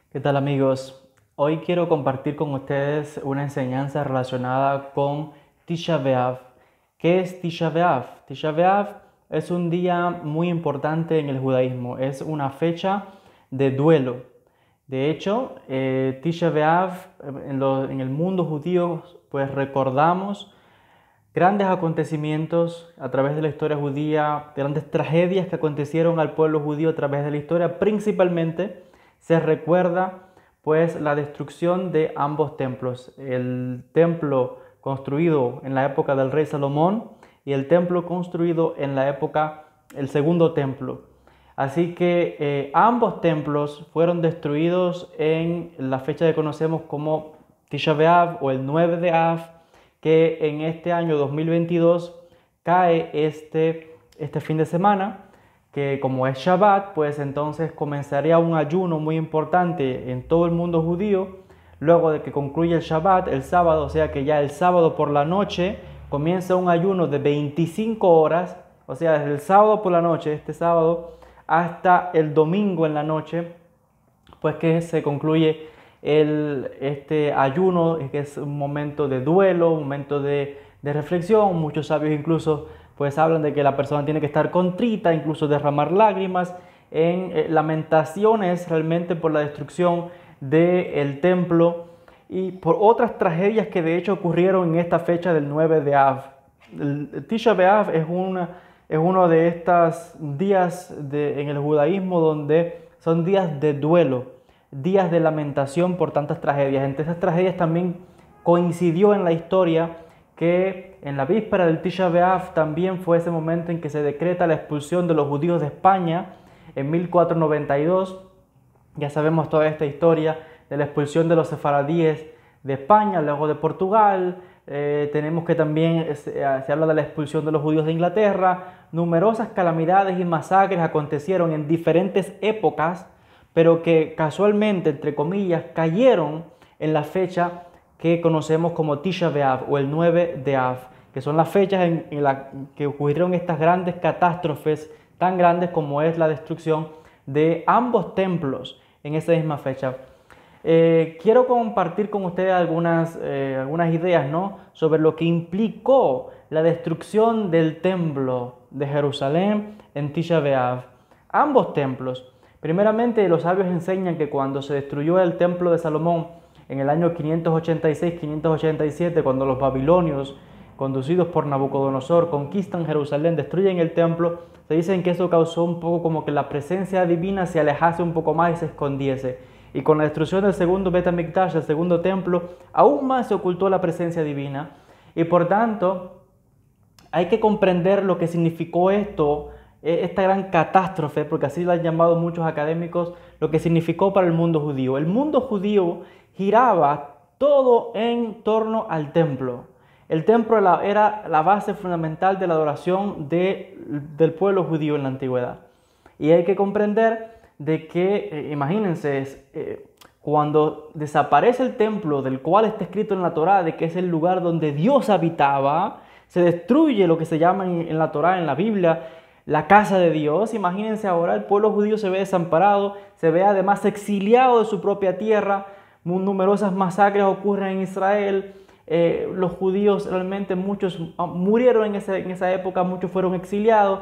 ¿Qué tal amigos? Hoy quiero compartir con ustedes una enseñanza relacionada con Tisha B'Av. ¿Qué es Tisha B'Av? Tisha B'Av es un día muy importante en el judaísmo, es una fecha de duelo. De hecho, Tisha B'Av en el mundo judío pues recordamos grandes acontecimientos a través de la historia judía, grandes tragedias que acontecieron al pueblo judío a través de la historia. Principalmente se recuerda pues la destrucción de ambos templos, el templo construido en la época del rey Salomón y el templo construido en la época, el segundo templo. Así que ambos templos fueron destruidos en la fecha que conocemos como Tisha B'Av o el 9 de Av, que en este año 2022 cae este fin de semana, que como es Shabbat, pues entonces comenzaría un ayuno muy importante en todo el mundo judío, luego de que concluye el Shabbat, el sábado, o sea que ya el sábado por la noche comienza un ayuno de 25 horas, o sea, desde el sábado por la noche, este sábado, hasta el domingo en la noche, pues que se concluye este ayuno, que es un momento de duelo, un momento de reflexión. Muchos sabios incluso pues hablan de que la persona tiene que estar contrita, incluso derramar lágrimas en lamentaciones realmente por la destrucción del templo y por otras tragedias que de hecho ocurrieron en esta fecha del 9 de Av. El Tisha B'Av es uno de estos días en el judaísmo donde son días de duelo, días de lamentación por tantas tragedias. Entre esas tragedias también coincidió en la historia que en la víspera del Tisha B'Av también fue ese momento en que se decreta la expulsión de los judíos de España en 1492. Ya sabemos toda esta historia de la expulsión de los sefaradíes de España, luego de Portugal. Tenemos que también se habla de la expulsión de los judíos de Inglaterra. Numerosas calamidades y masacres acontecieron en diferentes épocas, pero que casualmente, entre comillas, cayeron en la fecha que conocemos como Tisha B'Av o el 9 de Av, que son las fechas en las que ocurrieron estas grandes catástrofes, tan grandes como es la destrucción de ambos templos en esa misma fecha. Quiero compartir con ustedes algunas ideas, ¿no?, sobre lo que implicó la destrucción del templo de Jerusalén en Tisha B'Av. Ambos templos. Primeramente, los sabios enseñan que cuando se destruyó el templo de Salomón en el año 586-587, cuando los babilonios, conducidos por Nabucodonosor, conquistan Jerusalén, destruyen el templo, se dicen que eso causó un poco como que la presencia divina se alejase un poco más y se escondiese. Y con la destrucción del segundo Bet HaMikdash, el segundo templo, aún más se ocultó la presencia divina. Y por tanto, hay que comprender lo que significó esta gran catástrofe, porque así lo han llamado muchos académicos, lo que significó para el mundo judío. El mundo judío giraba todo en torno al templo. El templo era la base fundamental de la adoración del pueblo judío en la antigüedad. Y hay que comprender de que, imagínense, cuando desaparece el templo del cual está escrito en la Torá, de que es el lugar donde Dios habitaba, se destruye lo que se llama en la Torá, en la Biblia, la casa de Dios. Imagínense ahora, el pueblo judío se ve desamparado, se ve además exiliado de su propia tierra, numerosas masacres ocurren en Israel, los judíos realmente muchos murieron en esa época, muchos fueron exiliados,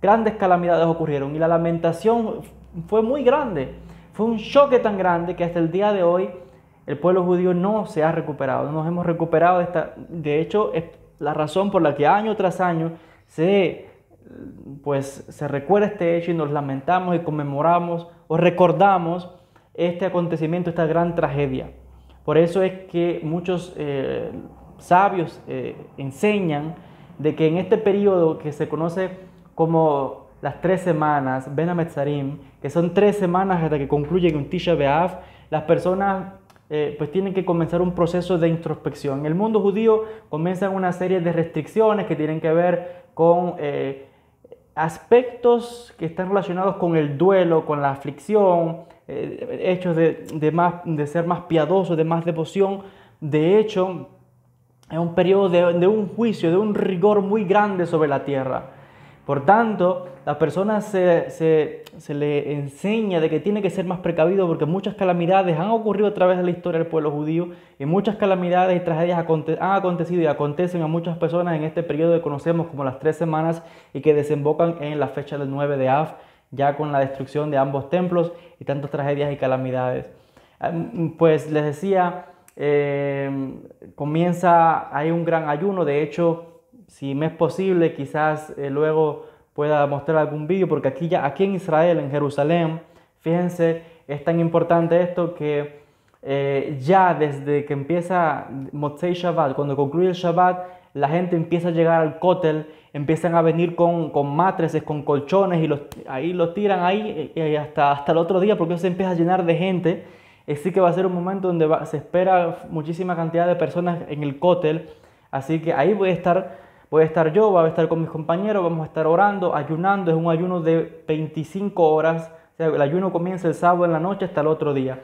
grandes calamidades ocurrieron y la lamentación fue muy grande, fue un choque tan grande que hasta el día de hoy el pueblo judío no se ha recuperado, no nos hemos recuperado de hecho es la razón por la que año tras año se recuerda este hecho y nos lamentamos y conmemoramos o recordamos este acontecimiento, esta gran tragedia. Por eso es que muchos sabios enseñan de que en este periodo que se conoce como las 3 semanas, Ben HaMetzarim, que son 3 semanas hasta que concluyen un Tisha B'Av, las personas pues tienen que comenzar un proceso de introspección. En el mundo judío comienzan una serie de restricciones que tienen que ver con aspectos que están relacionados con el duelo, con la aflicción, hechos de ser más piadosos, de más devoción. De hecho, es un periodo de un juicio, de un rigor muy grande sobre la tierra. Por tanto, la persona se le enseña de que tiene que ser más precavido porque muchas calamidades han ocurrido a través de la historia del pueblo judío y muchas calamidades y tragedias han acontecido y acontecen a muchas personas en este periodo que conocemos como las 3 semanas y que desembocan en la fecha del 9 de Av, ya con la destrucción de ambos templos y tantas tragedias y calamidades. Pues les decía, hay un gran ayuno. De hecho, si me es posible, quizás luego pueda mostrar algún vídeo, porque aquí en Israel, en Jerusalén, fíjense, es tan importante esto que ya desde que empieza Motzei Shabbat, cuando concluye el Shabbat, la gente empieza a llegar al cótel, empiezan a venir con matrices, con colchones, y ahí los tiran ahí y hasta el otro día, porque se empieza a llenar de gente. Así que va a ser un momento donde se espera muchísima cantidad de personas en el cótel. Así que ahí voy a estar yo, voy a estar con mis compañeros, vamos a estar orando, ayunando. Es un ayuno de 25 horas. O sea, el ayuno comienza el sábado en la noche hasta el otro día.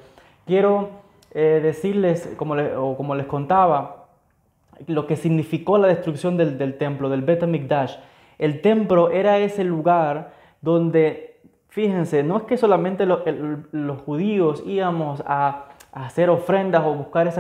Quiero decirles, como les contaba, lo que significó la destrucción del templo, del Bet HaMikdash. El templo era ese lugar donde, fíjense, no es que solamente los judíos íbamos a hacer ofrendas o buscar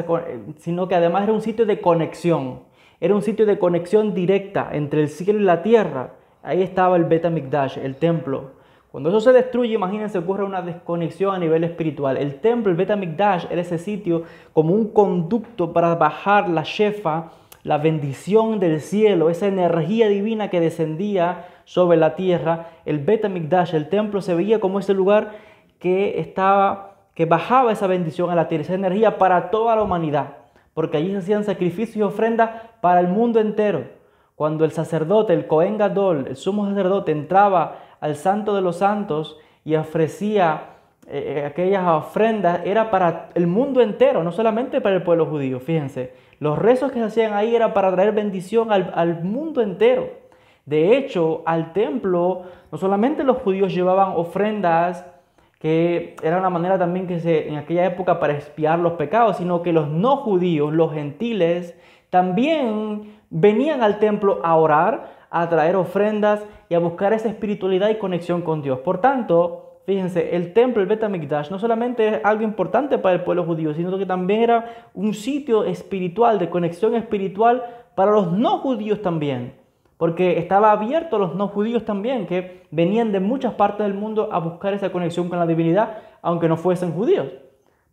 sino que además era un sitio de conexión. Era un sitio de conexión directa entre el cielo y la tierra. Ahí estaba el Bet HaMikdash, el templo. Cuando eso se destruye, imagínense, ocurre una desconexión a nivel espiritual. El templo, el Bet HaMikdash, era ese sitio como un conducto para bajar la shefa, la bendición del cielo, esa energía divina que descendía sobre la tierra. El Bet HaMikdash, el templo, se veía como ese lugar que bajaba esa bendición a la tierra, esa energía para toda la humanidad, porque allí se hacían sacrificios y ofrendas para el mundo entero. Cuando el sacerdote, el Cohen Gadol, el sumo sacerdote, entraba al Santo de los Santos y ofrecía aquellas ofrendas, era para el mundo entero, no solamente para el pueblo judío. Fíjense, los rezos que se hacían ahí era para traer bendición al mundo entero. De hecho, al templo no solamente los judíos llevaban ofrendas, que era una manera también en aquella época para expiar los pecados, sino que los no judíos, los gentiles, también venían al templo a orar, a traer ofrendas y a buscar esa espiritualidad y conexión con Dios. Por tanto, fíjense, el templo, el Bet HaMikdash, no solamente es algo importante para el pueblo judío, sino que también era un sitio espiritual, de conexión espiritual para los no judíos también, porque estaba abierto a los no judíos también, que venían de muchas partes del mundo a buscar esa conexión con la divinidad, aunque no fuesen judíos,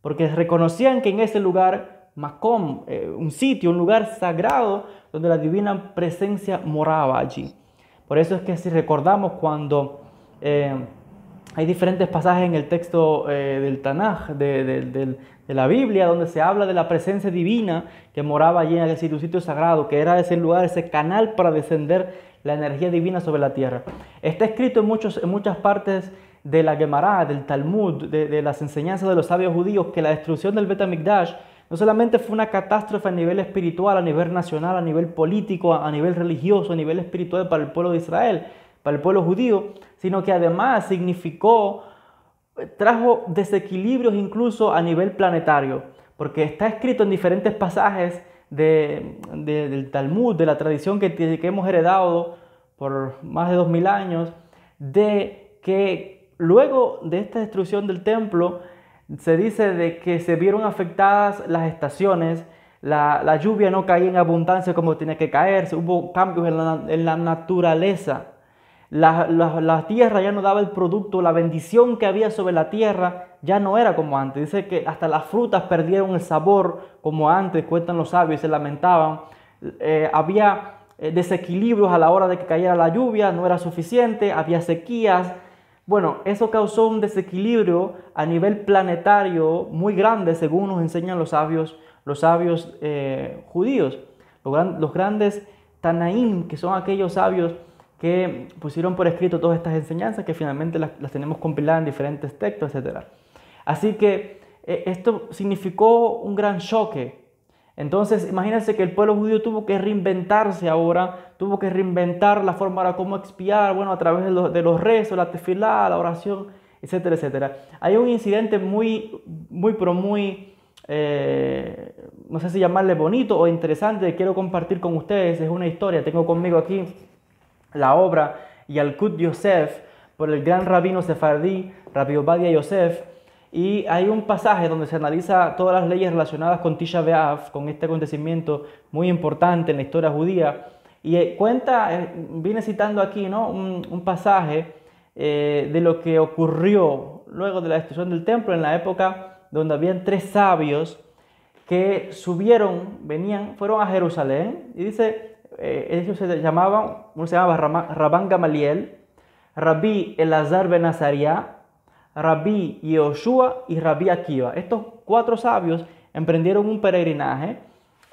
porque reconocían que en ese lugar, Makom, un sitio, un lugar sagrado, donde la divina presencia moraba allí. Por eso es que si recordamos cuando hay diferentes pasajes en el texto del Tanaj, de la Biblia, donde se habla de la presencia divina que moraba allí en el sitio sagrado, que era ese lugar, ese canal para descender la energía divina sobre la tierra. Está escrito en muchas partes de la Gemara, del Talmud, de las enseñanzas de los sabios judíos, que la destrucción del Bet HaMikdash no solamente fue una catástrofe a nivel espiritual, a nivel nacional, a nivel político, a nivel religioso, a nivel espiritual para el pueblo de Israel, para el pueblo judío, sino que además trajo desequilibrios incluso a nivel planetario, porque está escrito en diferentes pasajes del Talmud, de la tradición que hemos heredado por más de 2000 años, de que luego de esta destrucción del templo, se dice de que se vieron afectadas las estaciones, la lluvia no caía en abundancia como tenía que caer, hubo cambios en la naturaleza. La tierra ya no daba el producto, la bendición que había sobre la tierra ya no era como antes. Dice que hasta las frutas perdieron el sabor como antes, cuentan los sabios, se lamentaban. Había desequilibrios a la hora de que cayera la lluvia, no era suficiente, había sequías. Bueno, eso causó un desequilibrio a nivel planetario muy grande, según nos enseñan los sabios judíos, los grandes Tanaim, que son aquellos sabios que pusieron por escrito todas estas enseñanzas, que finalmente las tenemos compiladas en diferentes textos, etc. Así que esto significó un gran choque. Entonces, imagínense que el pueblo judío tuvo que reinventarse ahora, tuvo que reinventar la forma de cómo expiar, bueno, a través de los rezos, la tefilá, la oración, etcétera, etcétera. Hay un incidente muy, no sé si llamarle bonito o interesante, que quiero compartir con ustedes. Es una historia, tengo conmigo aquí la obra Yalkut Yosef, por el gran rabino sefardí, Rabbi Obadia Yosef. Y hay un pasaje donde se analiza todas las leyes relacionadas con Tisha B'Av, con este acontecimiento muy importante en la historia judía. Y viene citando aquí, ¿no? un pasaje de lo que ocurrió luego de la destrucción del templo, en la época donde habían 3 sabios que fueron a Jerusalén. Y dice, ellos se llamaban, uno se llamaba Rabán Gamaliel, Rabí Elazar ben Azariah, Rabí Yehoshua y Rabí Akiva. Estos 4 sabios emprendieron un peregrinaje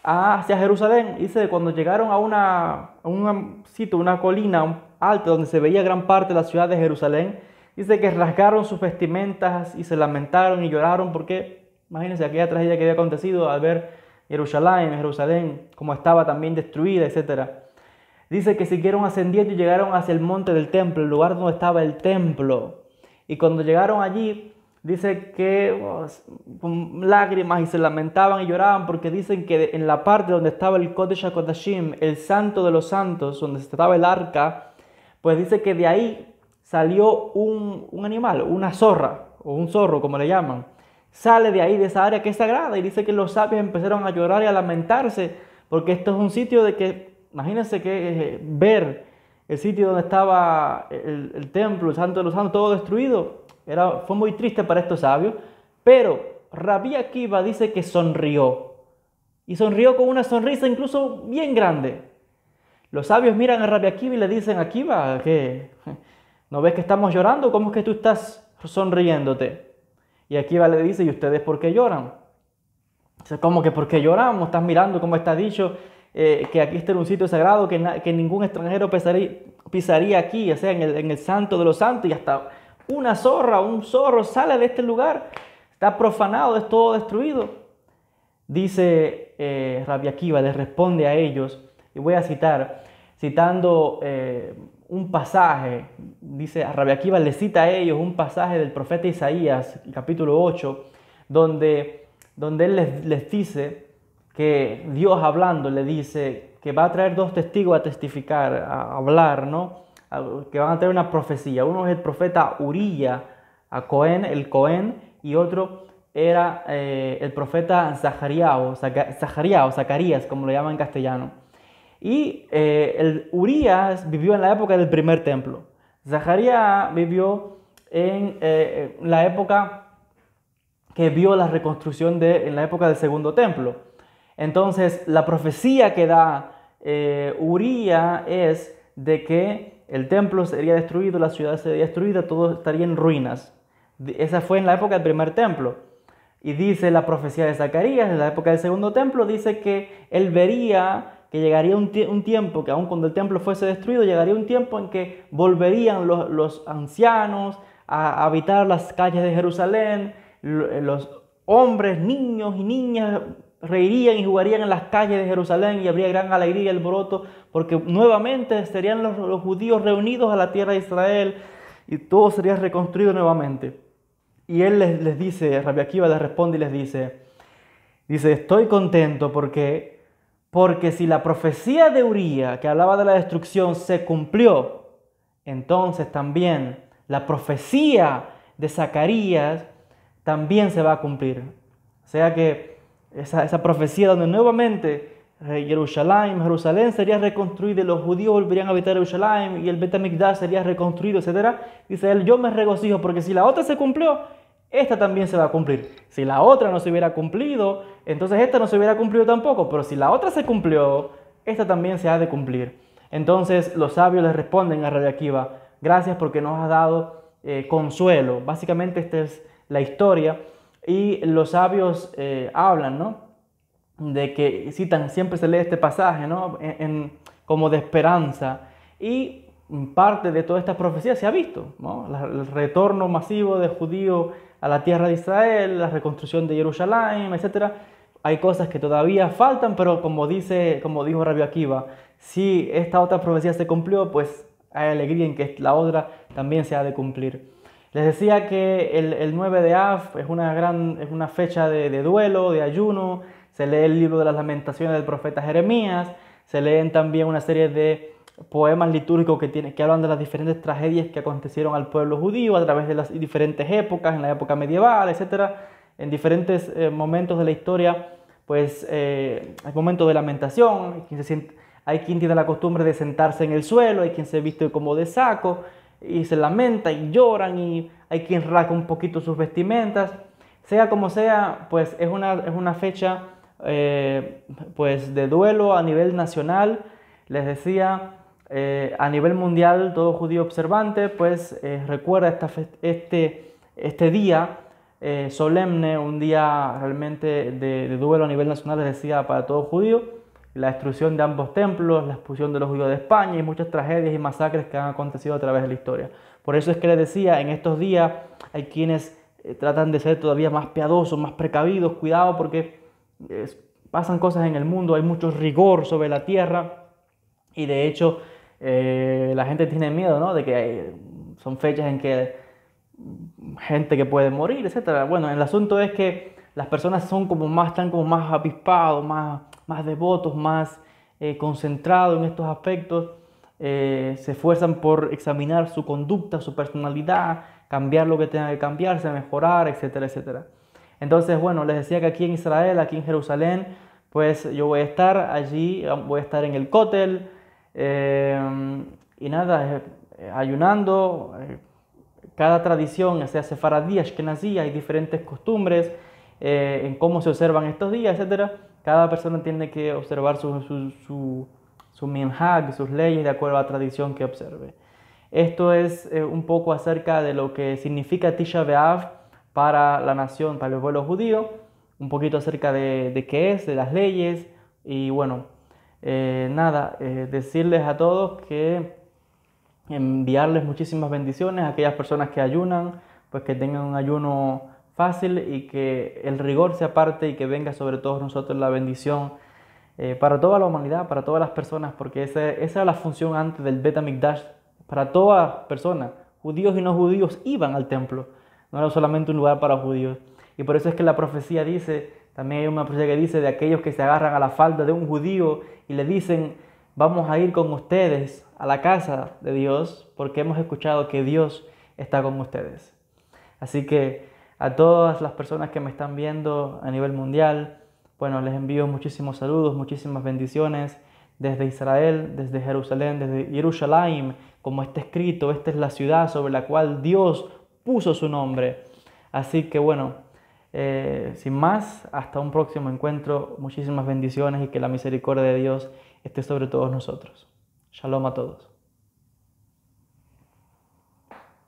hacia Jerusalén. Dice, cuando llegaron a un sitio, una colina alta donde se veía gran parte de la ciudad de Jerusalén, dice que rasgaron sus vestimentas y se lamentaron y lloraron porque, imagínense, aquella tragedia que había acontecido al ver Jerusalén, como estaba también destruida, etc. Dice que siguieron ascendiendo y llegaron hacia el monte del templo, el lugar donde estaba el templo. Y cuando llegaron allí, dice que con lágrimas y se lamentaban y lloraban porque dicen que en la parte donde estaba el Kodesh HaKodashim, el santo de los santos, donde estaba el arca, pues dice que de ahí salió un animal, una zorra o un zorro como le llaman. Sale de ahí, de esa área que es sagrada, y dice que los sabios empezaron a llorar y a lamentarse porque esto es un sitio de que, imagínense que ver el sitio donde estaba el templo, el santo de los santos, todo destruido, fue muy triste para estos sabios. Pero Rabí Akiva dice que sonrió, y sonrió con una sonrisa incluso bien grande. Los sabios miran a Rabí Akiva y le dicen: Akiva, ¿qué? ¿No ves que estamos llorando? ¿Cómo es que tú estás sonriéndote? Y Akiva le dice: ¿y ustedes por qué lloran? Dice: ¿cómo que por qué lloramos? Estás mirando cómo está dicho que aquí está en un sitio sagrado, que ningún extranjero pisaría aquí, o sea, en el santo de los santos, y hasta una zorra, un zorro sale de este lugar, está profanado, es todo destruido. Dice Rabí Akiva, les responde a ellos, y voy a citando un pasaje, dice, a Rabí Akiva les cita a ellos un pasaje del profeta Isaías, capítulo 8, donde él les dice que Dios hablando le dice que va a traer 2 testigos a testificar, a hablar, ¿no? Que van a traer una profecía. Uno es el profeta Uría, el Cohen, y otro era el profeta Zacarías, como lo llaman en castellano. Y el Urías vivió en la época del primer templo. Zacarías vivió en la época que vio la reconstrucción en la época del segundo templo. Entonces, la profecía que da Uría es de que el templo sería destruido, la ciudad sería destruida, todo estaría en ruinas. Esa fue en la época del primer templo. Y dice la profecía de Zacarías, en la época del segundo templo, dice que él vería que llegaría un tiempo, que aun cuando el templo fuese destruido, llegaría un tiempo en que volverían los ancianos a habitar las calles de Jerusalén, los hombres, niños y niñas reirían y jugarían en las calles de Jerusalén, y habría gran alegría y alboroto, porque nuevamente serían los judíos reunidos a la tierra de Israel y todo sería reconstruido nuevamente. Y él les dice, Rabí Akiva les responde y les dice, estoy contento porque si la profecía de Uría, que hablaba de la destrucción, se cumplió, entonces también la profecía de Zacarías también se va a cumplir. O sea que esa profecía donde nuevamente Jerusalén sería reconstruida y los judíos volverían a habitar Jerusalén y el Bet HaMikdash sería reconstruido, etc. Dice él, yo me regocijo porque si la otra se cumplió, esta también se va a cumplir. Si la otra no se hubiera cumplido, entonces esta no se hubiera cumplido tampoco, pero si la otra se cumplió, esta también se ha de cumplir. Entonces los sabios les responden a Rabí Akiva, gracias porque nos has dado consuelo. Básicamente esta es la historia. Y los sabios hablan, ¿no? De que citan, siempre se lee este pasaje, ¿no? Como de esperanza. Y parte de toda esta profecía se ha visto, ¿no? El retorno masivo de judíos a la tierra de Israel, la reconstrucción de Jerusalén, etc. Hay cosas que todavía faltan, pero como dijo Rabí Akiva, si esta otra profecía se cumplió, pues hay alegría en que la otra también se ha de cumplir. Les decía que el 9 de Av es una fecha de duelo, de ayuno. Se lee el libro de las lamentaciones del profeta Jeremías. Se leen también una serie de poemas litúrgicos que hablan de las diferentes tragedias que acontecieron al pueblo judío a través de las diferentes épocas, en la época medieval, etcétera. En diferentes momentos de la historia, pues hay momentos de lamentación, hay quien tiene la costumbre de sentarse en el suelo, hay quien se viste como de saco y se lamenta y lloran, y hay quien rasga un poquito sus vestimentas. Sea como sea, pues es una fecha pues de duelo a nivel nacional. Les decía, a nivel mundial, todo judío observante pues recuerda este día solemne, un día realmente de duelo a nivel nacional, les decía, para todo judío, la destrucción de ambos templos, la expulsión de los judíos de España y muchas tragedias y masacres que han acontecido a través de la historia. Por eso es que les decía, en estos días hay quienes tratan de ser todavía más piadosos, más precavidos, cuidado porque pasan cosas en el mundo, hay mucho rigor sobre la tierra y de hecho la gente tiene miedo, ¿no? De que son fechas en que gente que puede morir, etcétera. Bueno, el asunto es que las personas están como más avispados, más devotos, más concentrados en estos aspectos, se esfuerzan por examinar su conducta, su personalidad, cambiar lo que tenga que cambiarse, mejorar, etcétera, etcétera. Entonces, bueno, les decía que aquí en Israel, aquí en Jerusalén, pues yo voy a estar allí, voy a estar en el Kotel, y nada, ayunando. Cada tradición, ya sea sefaradí, ashkenazí, hay diferentes costumbres en cómo se observan estos días, etc. Cada persona tiene que observar su minhag, sus leyes, de acuerdo a la tradición que observe. Esto es un poco acerca de lo que significa Tisha B'Av para la nación, para el pueblo judío, un poquito acerca de qué es, de las leyes, y bueno, decirles a todos que enviarles muchísimas bendiciones a aquellas personas que ayunan, pues que tengan un ayuno fácil y que el rigor se aparte y que venga sobre todos nosotros la bendición para toda la humanidad, para todas las personas, porque esa era la función antes del Bet HaMikdash. Para todas personas, judíos y no judíos, iban al templo, no era solamente un lugar para judíos. Y por eso es que la profecía dice, también hay una profecía que dice de aquellos que se agarran a la falda de un judío y le dicen: vamos a ir con ustedes a la casa de Dios porque hemos escuchado que Dios está con ustedes. Así que a todas las personas que me están viendo a nivel mundial, bueno, les envío muchísimos saludos, muchísimas bendiciones desde Israel, desde Jerusalén, desde Jerusalén, como está escrito, esta es la ciudad sobre la cual Dios puso su nombre. Así que bueno, sin más, hasta un próximo encuentro, muchísimas bendiciones y que la misericordia de Dios esté sobre todos nosotros. Shalom a todos.